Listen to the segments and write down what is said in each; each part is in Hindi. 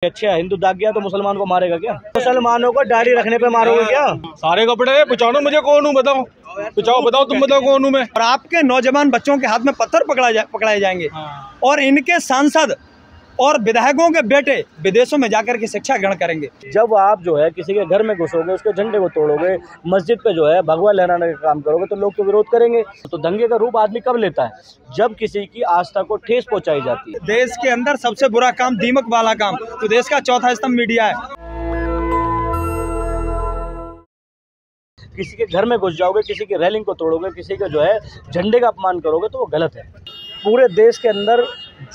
अच्छा, हिंदू दाग गया तो मुसलमान को मारेगा क्या? मुसलमानों को दाढ़ी रखने पे मारोगे क्या? सारे कपड़े पहचानो मुझे कौन हूँ, बताओ बताओ तुम बताओ कौन हूँ मैं। और आपके नौजवान बच्चों के हाथ में पत्थर पकड़ाए जाएंगे और इनके सांसद और विधायकों के बेटे विदेशों में जाकर के शिक्षा ग्रहण करेंगे। जब आप जो है किसी के घर में घुसोगे, उसके झंडे को तोड़ोगे, मस्जिद पे जो है भगवा लहराने का काम करोगे तो लोग तो विरोध करेंगे। तो दंगे का रूप आदमी कब लेता है? जब किसी की आस्था को ठेस पहुंचाई जाती है। देश के अंदर सबसे बुरा काम दीमक वाला काम, तो देश का चौथा स्तंभ मीडिया है। किसी के घर में घुस जाओगे, किसी की रेलिंग को तोड़ोगे, किसी के जो है झंडे का अपमान करोगे तो वो गलत है। पूरे देश के अंदर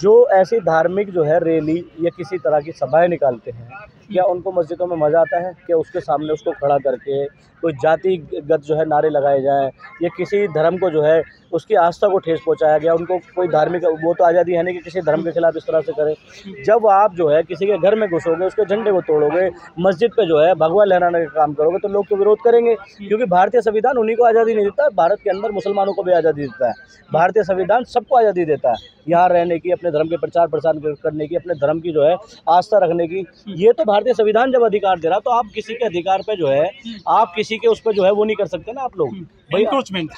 जो ऐसी धार्मिक जो है रैली या किसी तरह की सभाएं निकालते हैं, क्या उनको मस्जिदों में मज़ा आता है? क्या उसके सामने उसको खड़ा करके कोई जातिगत जो है नारे लगाए जाएं या किसी धर्म को जो है उसकी आस्था को ठेस पहुंचाया गया, उनको कोई धार्मिक वो तो आज़ादी है नहीं कि किसी धर्म के खिलाफ इस तरह से करें। जब आप जो है किसी के घर में घुसोगे, उसके झंडे को तोड़ोगे, मस्जिद पे जो है भगवा लहराने का काम करोगे तो लोग तो विरोध करेंगे, क्योंकि भारतीय संविधान उन्हीं को आज़ादी नहीं देता। भारत के अंदर मुसलमानों को भी आज़ादी देता है। भारतीय संविधान सबको आज़ादी देता है, यहाँ रहने की, अपने धर्म के प्रचार प्रसार करने की, अपने धर्म की जो है आस्था रखने की। ये तो भारतीय संविधान जब अधिकार दे रहा, तो आप किसी के अधिकार पे जो है आप किसी के उस पर जो है वो नहीं कर सकते ना। आप लोग एनक्रोचमेंट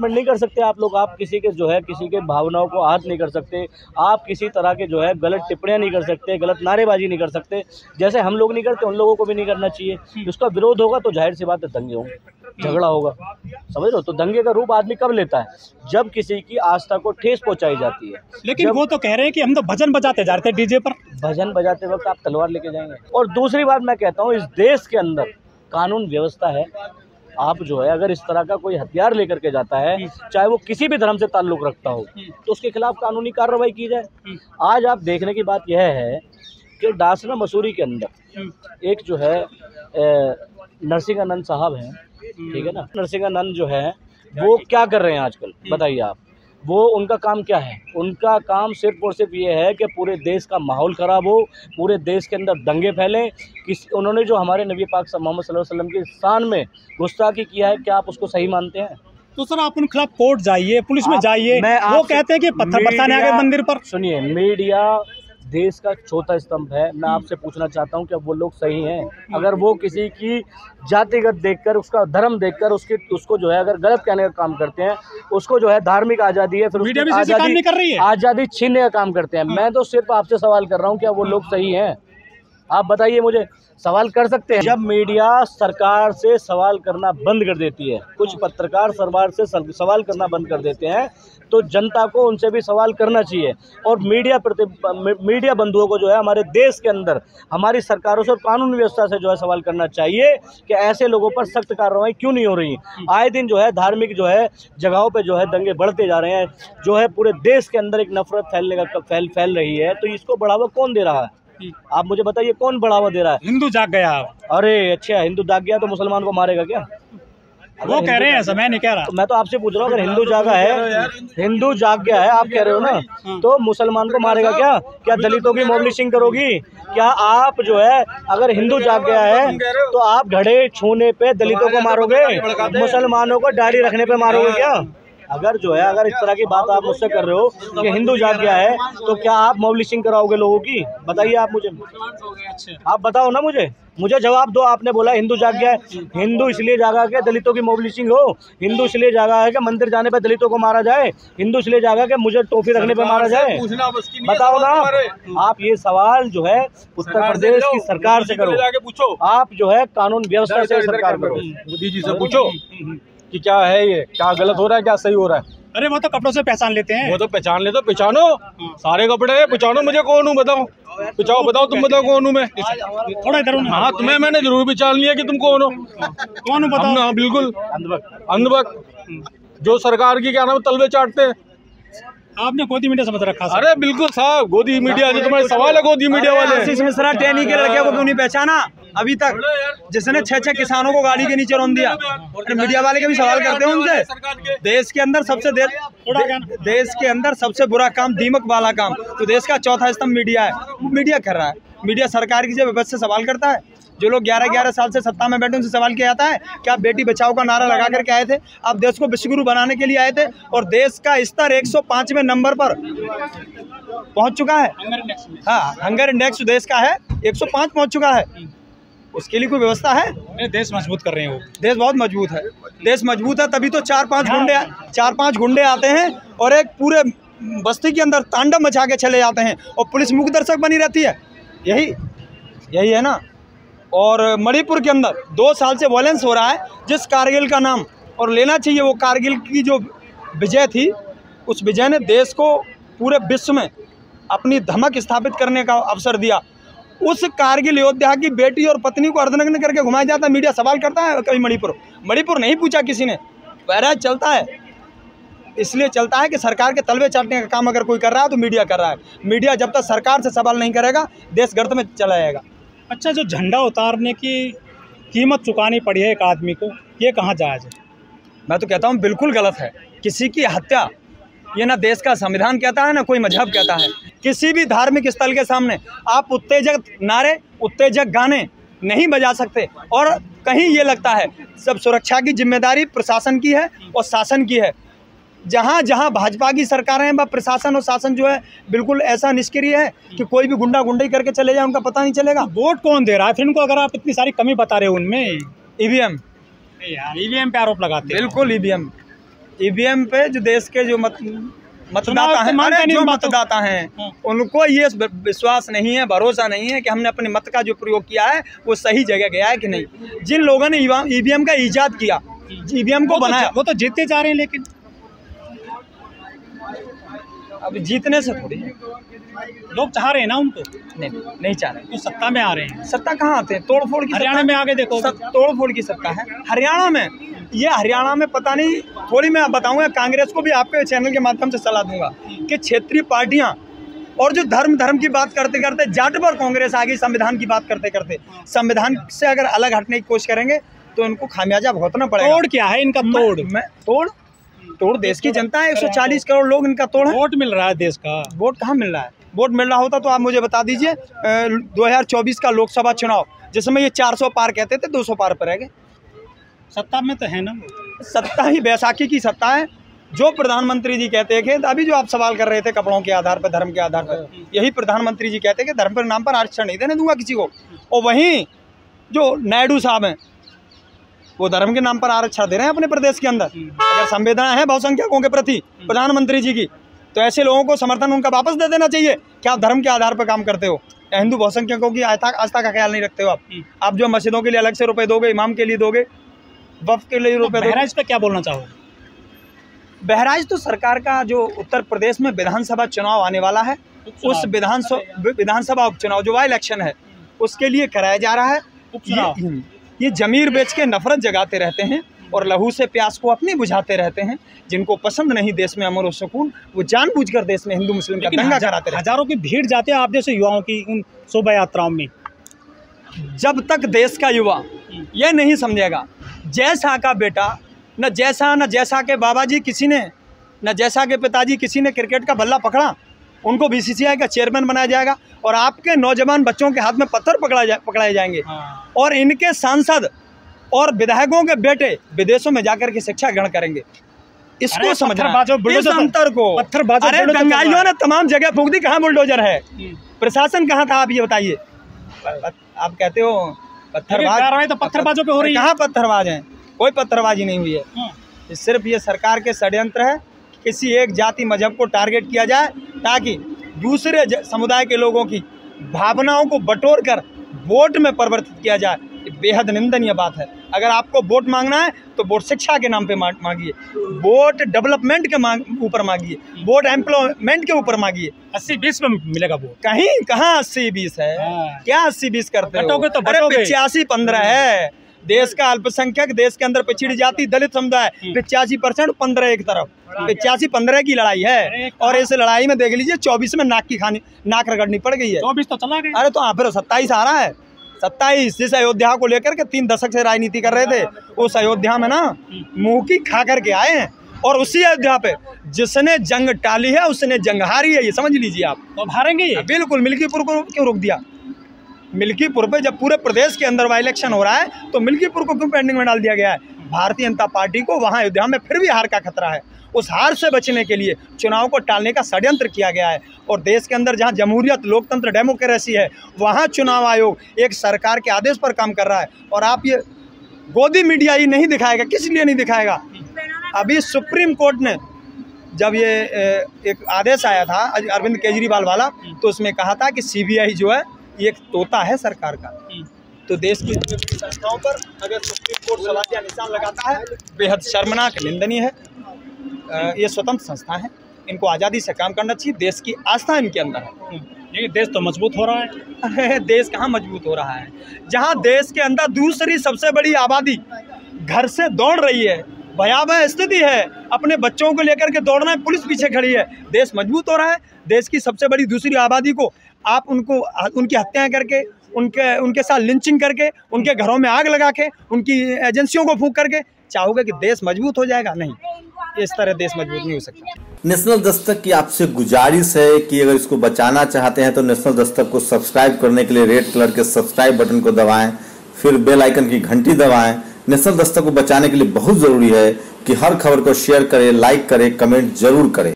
नहीं कर सकते आप लोग। आप किसी के जो है किसी के भावनाओं को आहत नहीं कर सकते। आप किसी तरह के जो है गलत टिप्पणियां नहीं कर सकते, गलत नारेबाजी नहीं कर सकते। जैसे हम लोग नहीं करते, उन लोगों को भी नहीं करना चाहिए। इसका विरोध होगा तो जाहिर सी बात है दंगे होंगे, झगड़ा होगा, समझ लो। तो दंगे का रूप आदमी कब लेता है? जब किसी की आस्था को ठेस पहुंचाई जाती है। लेकिन वो तो कह रहे हैं कि हम तो भजन बजाते जा रहे थे डीजे पर। भजन बजाते वक्त आप तलवार लेके जाएंगे? और दूसरी बात मैं कहता हूँ, इस देश के अंदर कानून व्यवस्था है। आप जो है अगर इस तरह का कोई हथियार लेकर के जाता है, चाहे वो किसी भी धर्म से ताल्लुक रखता हो, तो उसके खिलाफ कानूनी कार्रवाई की जाए। आज आप देखने की बात यह है कि डासना मसूरी के अंदर एक जो है नरसिंहानंद साहब हैं, ठीक है ना। नरसिंहानंद जो है वो क्या कर रहे हैं आजकल, बताइए आप। वो उनका काम क्या है? उनका काम सिर्फ और सिर्फ ये है कि पूरे देश का माहौल ख़राब हो, पूरे देश के अंदर दंगे फैलें। उन्होंने जो हमारे नबी पाक मोहम्मद सल्लल्लाहु अलैहि वसल्लम की शान में गुस्ताखी किया है, क्या आप उसको सही मानते हैं? तो सर आप उनके खिलाफ कोर्ट जाइए, पुलिस में जाइए। वो कहते हैं कि पत्थर बरसाने आ गए मंदिर पर। सुनिए, मीडिया देश का चौथा स्तंभ है। मैं आपसे पूछना चाहता हूं कि वो लोग सही हैं? अगर वो किसी की जातिगत देखकर, उसका धर्म देखकर उसको जो है अगर गलत कहने का काम करते हैं, उसको जो है धार्मिक आज़ादी है, फिर आज़ादी छीनने का काम करते हैं। मैं तो सिर्फ आपसे सवाल कर रहा हूँ, क्या वो लोग सही हैं? आप बताइए मुझे। सवाल कर सकते हैं। जब मीडिया सरकार से सवाल करना बंद कर देती है, कुछ पत्रकार सरकार से सवाल करना बंद कर देते हैं, तो जनता को उनसे भी सवाल करना चाहिए। और मीडिया बंधुओं को जो है हमारे देश के अंदर हमारी सरकारों से और कानून व्यवस्था से जो है सवाल करना चाहिए कि ऐसे लोगों पर सख्त कार्रवाई क्यों नहीं हो रही। आए दिन जो है धार्मिक जो है जगहों पे जो है दंगे बढ़ते जा रहे हैं, जो है पूरे देश के अंदर एक नफरत फैल रही है। तो इसको बढ़ावा कौन दे रहा है? आप मुझे बताइए, कौन बढ़ावा दे रहा है? हिंदू जाग गया। अरे अच्छा, हिंदू जाग गया तो मुसलमान को मारेगा क्या? वो कह रहे हैं ऐसा, मैं नहीं कह रहा। तो मैं तो आपसे पूछ रहा हूँ, अगर हिंदू जागा है, हिंदू जाग गया है, आप कह रहे हो ना, तो मुसलमान को मारेगा क्या? क्या दलितों की मोबिलिशिंग करोगी? क्या आप जो है अगर हिंदू जाग गया है तो आप घड़े छूने पे दलितों को मारोगे, मुसलमानों को दाढ़ी रखने पे मारोगे क्या? अगर जो है अगर इस तरह की बात आप मुझसे कर रहे हो कि हिंदू जाग गया है, तो क्या आप मोबिलिशिंग कराओगे लोगों की? बताइए आप मुझे, आप बताओ ना मुझे जवाब दो। आपने बोला हिंदू जाग गया है। हिंदू इसलिए जागा कि दलितों की मोबिलिशिंग हो? हिंदू इसलिए जागा है कि मंदिर जाने पे दलितों को मारा जाए? हिंदू इसलिए जागा कि मुझे टोपी रखने पे मारा जाए? बताओ ना आप। ये सवाल जो है उत्तर प्रदेश की सरकार से करो, आप जो है कानून व्यवस्था से सरकार करो। मोदी जी से पूछो कि क्या है, ये क्या गलत हो रहा है, क्या सही हो रहा है। अरे वो तो कपड़ों से पहचान लेते हैं। वो तो पहचान ले, तो पहचानो। सारे कपड़े पहचानो मुझे कौन हूँ, बताओ बताओ तुम बताओ कौन हूँ मैं। थोड़ा इधर। हाँ, तुम्हें मैंने जरूर पहचान लिया कि तुम कौन हो। कौन हो बताओ। हाँ बिल्कुल, अंधभक्त जो सरकार की क्या नाम तलवे चाटते हैं। आपने गोदी मीडिया समझ रखा। अरे बिल्कुल साहब, गोदी मीडिया जो तुम्हारे सवाल है, गोदी मीडिया वाले। आशीष मिश्रा टहनी के लड़के को क्यों नहीं पहचाना अभी तक, जिसने 6 किसानों को गाड़ी के नीचे रोन दिया? मीडिया वाले के भी सवाल करते हैं उनसे। देश के अंदर सबसे बुरा काम दीमक वाला काम, तो देश का चौथा स्तंभ मीडिया है। मीडिया कर रहा है, मीडिया सरकार की जब व्यवस्था से सवाल करता है। जो लोग 11-11 साल से सत्ता में बैठे उनसे सवाल किया जाता है कि आप बेटी बचाओ का नारा लगा करके आए थे, आप देश को विश्वगुरु बनाने के लिए आए थे और देश का स्तर 105वें नंबर पर पहुंच चुका है। हाँ, हंगर इंडेक्स देश का है 105 पहुंच चुका है। उसके लिए कोई व्यवस्था है? देश मजबूत कर रहे हैं वो। देश बहुत मजबूत है, देश मजबूत है तभी तो 4-5 गुंडे आते हैं और एक पूरे बस्ती के अंदर तांडव मचा के चले जाते हैं और पुलिस मूक दर्शक बनी रहती है। यही है ना। और मणिपुर के अंदर 2 साल से वायलेंस हो रहा है, जिस कारगिल का नाम और लेना चाहिए, वो कारगिल की जो विजय थी, उस विजय ने देश को पूरे विश्व में अपनी धमक स्थापित करने का अवसर दिया। उस कारगिल योद्धा की बेटी और पत्नी को अर्धनग्न करके घुमाया जाता है, मीडिया सवाल करता है कभी मणिपुर नहीं पूछा किसी ने। बहरहाल चलता है, इसलिए चलता है कि सरकार के तलवे चाटने का काम अगर कोई कर रहा है तो मीडिया कर रहा है। मीडिया जब तक सरकार से सवाल नहीं करेगा देश गर्त में चला जाएगा। अच्छा, जो झंडा उतारने की कीमत चुकानी पड़ी है एक आदमी को, ये कहाँ जायज़ है? मैं तो कहता हूँ बिल्कुल गलत है। किसी की हत्या ये ना देश का संविधान कहता है ना कोई मजहब कहता है। किसी भी धार्मिक स्थल के सामने आप उत्तेजक नारे, उत्तेजक गाने नहीं बजा सकते। और कहीं ये लगता है सब सुरक्षा की जिम्मेदारी प्रशासन की है और शासन की है। जहाँ जहाँ भाजपा की सरकारें हैं, प्रशासन और शासन जो है बिल्कुल ऐसा निष्क्रिय है कि कोई भी गुंडागुंडी करके चले जाए उनका पता नहीं चलेगा। वोट कौन दे रहा है फिर उनको, अगर आप इतनी सारी कमी बता रहे हो उनमें? ईवीएम यार, ईवीएम पे आरोप लगाते हैं। बिल्कुल ईवीएम पे जो देश के जो मतदाता हैं उनको ये विश्वास नहीं है, भरोसा नहीं है कि हमने अपने मत का जो प्रयोग किया है वो सही जगह गया है कि नहीं। जिन लोगों ने ईवीएम का ईजाद किया, ईवीएम को बनाया, वो तो जीतते जा रहे हैं, लेकिन अब जीतने से थोड़ी लोग चाह रहे हैं ना उनको। नहीं चाह रहे तो सत्ता में आ रहे हैं। सत्ता कहाँ आते हैं? तोड़फोड़ की। हरियाणा में आगे देखो, तोड़फोड़ की सत्ता है हरियाणा में। ये हरियाणा में पता नहीं, थोड़ी मैं बताऊंगा, कांग्रेस को भी आपके चैनल के माध्यम से सलाह दूंगा कि क्षेत्रीय पार्टियां और जो धर्म की बात करते करते जाट पर कांग्रेस आ गई, संविधान की बात करते करते संविधान से अगर अलग हटने की कोशिश करेंगे तो इनको खामियाजा भुगतना पड़ेगा। तोड़ क्या है इनका? तोड़ देश की जनता है, 140 करोड़ लोग इनका तोड़ है। वोट मिल रहा है देश का? वोट कहाँ मिल रहा है? वोट मिल रहा होता तो आप मुझे बता दीजिए। 2024 का लोकसभा चुनाव जिसमें ये 400 पार कहते थे, 200 पार पर रह गए। सत्ता में तो है ना। सत्ता ही बैसाखी की सत्ता है। जो प्रधानमंत्री जी कहते थे, अभी जो आप सवाल कर रहे थे कपड़ों के आधार पर, धर्म के आधार पर, यही प्रधानमंत्री जी कहते कि धर्म पर नाम पर आरक्षण नहीं देने दूंगा किसी को। और वहीं जो नायडू साहब हैं वो धर्म के नाम पर आरक्षण दे रहे हैं अपने प्रदेश के अंदर। अगर संवेदना है बहुसंख्यकों के प्रति प्रधानमंत्री जी की, तो ऐसे लोगों को समर्थन उनका वापस दे देना चाहिए कि आप धर्म के आधार पर काम करते हो, हिंदू बहुसंख्यकों की आस्था का ख्याल नहीं रखते हो। आप जो मस्जिदों के लिए अलग से रुपए दोगे, इमाम के लिए दोगे, वक्फ के लिए रुपए दोगे। बहराइच पे क्या बोलना चाहोगे? बहराइच तो सरकार का जो उत्तर प्रदेश में विधानसभा चुनाव आने वाला है, उस विधानसभा उपचुनाव जो वाई इलेक्शन है उसके लिए कराया जा रहा है। ये जमीर बेच के नफरत जगाते रहते हैं और लहू से प्यास को अपनी बुझाते रहते हैं। जिनको पसंद नहीं देश में अमन और सुकून, वो जानबूझकर देश में हिंदू मुस्लिम का दंगा कराते रहते हैं। हजारों की भीड़ जाते हैं आप जैसे युवाओं की उन शोभा यात्राओं में। जब तक देश का युवा यह नहीं समझेगा जैसा का बेटा न जैसा के बाबा जी किसी ने, न जैसा के पिताजी किसी ने क्रिकेट का बल्ला पकड़ा, उनको बीसीसीआई का चेयरमैन बनाया जाएगा और आपके नौजवान बच्चों के हाथ में पत्थर पकड़ाए जाएंगे। और इनके सांसद और विधायकों के बेटे विदेशों में जाकर के शिक्षा ग्रहण करेंगे। इसको समझना, इस अंतर को। अरे दंगाइयों ने तमाम जगह फूंक दी, कहाँ बुलडोजर है? प्रशासन कहाँ था? आप ये बताइए। आप कहते हो पत्थरबाज, तो पत्थरबाजों पे हो रही है। कहाँ पत्थरबाज हैं? कोई पत्थरबाजी नहीं हुई है। सिर्फ ये सरकार के षड्यंत्र है, किसी एक जाति मजहब को टारगेट किया जाए ताकि दूसरे समुदाय के लोगों की भावनाओं को बटोर कर वोट में परिवर्तित किया जाए। बेहद निंदनीय बात है। अगर आपको वोट मांगना है तो वोट शिक्षा के नाम पे मांगिए, वोट डेवलपमेंट के ऊपर मांगिए, वोट एम्प्लॉयमेंट के ऊपर मांगिए। 80-20 में मिलेगा वोट। कहीं कहाँ 80-20 है? क्या 80-20 करते हो? तो 85-15 है। देश का अल्पसंख्यक, देश के अंदर पिछड़ी जाति, दलित समुदाय 85%, 15 एक तरफ। 85-15 की लड़ाई है और इस लड़ाई में देख लीजिए 24 में नाक रगड़नी पड़ गई है। 24 तो चला गया। अरे तो फिर 27 आ रहा है। 27 जिस अयोध्या को लेकर के 3 दशक से राजनीति कर रहे थे, उस अयोध्या में ना मुंह की खा करके आए हैं। और उसी अयोध्या पे जिसने जंग टाली है उसने जंग हारी है, ये समझ लीजिए आप। तो हारेंगे ये? बिल्कुल। मिल्कीपुर को क्यों रोक दिया? मिल्कीपुर पे जब पूरे प्रदेश के अंदर वाई इलेक्शन हो रहा है तो मिल्कीपुर को क्यों पेंडिंग में डाल दिया गया है? भारतीय जनता पार्टी को वहाँ अयोध्या में फिर भी हार का खतरा है। उस हार से बचने के लिए चुनाव को टालने का षड्यंत्र किया गया है। और देश के अंदर जहाँ जमहूरियत, लोकतंत्र, डेमोक्रेसी है, वहाँ चुनाव आयोग एक सरकार के आदेश पर काम कर रहा है। और आप ये गोदी मीडिया ही नहीं दिखाएगा, किस लिए नहीं दिखाएगा? अभी सुप्रीम कोर्ट ने जब ये एक आदेश आया था अरविंद केजरीवाल वाला, तो उसमें कहा था कि सीबीआई जो है ये एक तोता है सरकार का। तो देश की संस्थाओं पर अगर सुप्रीम कोर्ट सवालिया निशान लगाता है, बेहद शर्मनाक, निंदनीय है। ये स्वतंत्र संस्था है, इनको आज़ादी से काम करना चाहिए। देश की आस्था इनके अंदर है। ये देश तो मजबूत हो रहा है। देश कहाँ मजबूत हो रहा है? जहाँ देश के अंदर दूसरी सबसे बड़ी आबादी घर से दौड़ रही है, भयावह स्थिति है, अपने बच्चों को लेकर के दौड़ना है, पुलिस पीछे खड़ी है, देश मजबूत हो रहा है। देश की सबसे बड़ी दूसरी आबादी को आप उनकी हत्याएं करके, उनके साथ लिंचिंग करके, उनके घरों में आग लगा के, उनकी एजेंसियों को फूंक करके चाहोगे कि देश मजबूत हो जाएगा? नहीं, इस तरह देश मजबूत नहीं हो सकता। नेशनल दस्तक की आपसे गुजारिश है कि अगर इसको बचाना चाहते हैं तो नेशनल दस्तक को सब्सक्राइब करने के लिए रेड कलर के सब्सक्राइब बटन को दबाएं, फिर बेल आइकन की घंटी दबाएं। नेशनल दस्तक को बचाने के लिए बहुत जरूरी है कि हर खबर को शेयर करें, लाइक करें, कमेंट जरूर करें।